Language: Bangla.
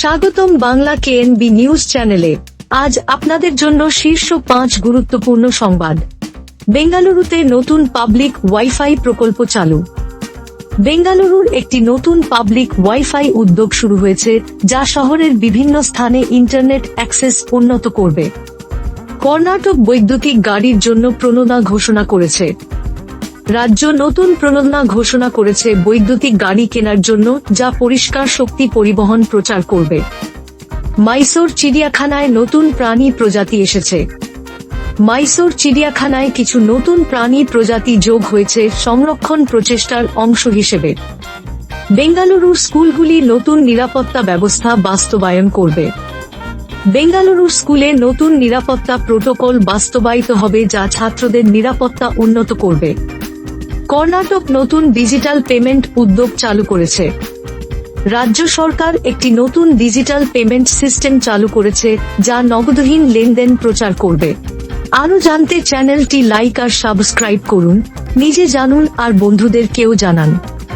স্বাগতম বাংলা কেএনবি নিউজ চ্যানেলে। আজ আপনাদের জন্য শীর্ষ 5 গুরুত্বপূর্ণ সংবাদ। বেঙ্গালুরুতে নতুন পাবলিক ওয়াইফাই প্রকল্প চালু। বেঙ্গালুরুর একটি নতুন পাবলিক ওয়াইফাই উদ্যোগ শুরু হয়েছে, যা শহরের বিভিন্ন স্থানে ইন্টারনেট অ্যাক্সেস উন্নত করবে। কর্ণাটক বৈদ্যুতিক গাড়ির জন্য প্রণোদনা ঘোষণা করেছে। রাজ্য নতুন প্রণোদনা ঘোষণা করেছে বৈদ্যুতিক গাড়ি কেনার জন্য, যা পরিষ্কার শক্তি পরিবহন প্রচার করবে। মাইসোর চিড়িয়াখানায় নতুন প্রাণী প্রজাতি এসেছে। মাইসোর চিড়িয়াখানায় কিছু নতুন প্রাণী প্রজাতি যোগ হয়েছে সংরক্ষণ প্রচেষ্টার অংশ হিসেবে। বেঙ্গালুরুর স্কুলগুলি নতুন নিরাপত্তা ব্যবস্থা বাস্তবায়ন করবে। বেঙ্গালুরুর স্কুলে নতুন নিরাপত্তা প্রোটোকল বাস্তবায়িত হবে, যা ছাত্রদের নিরাপত্তা উন্নত করবে। কর্ণাটক নতুন ডিজিটাল পেমেন্ট উদ্যোগ চালু করেছে। রাজ্য সরকার একটি নতুন ডিজিটাল পেমেন্ট সিস্টেম চালু করেছে, যা নগদহীন লেনদেন প্রচার করবে। আরও জানতে চ্যানেলটি লাইক আর সাবস্ক্রাইব করুন, নিজে জানুন আর বন্ধুদেরকেও জানান।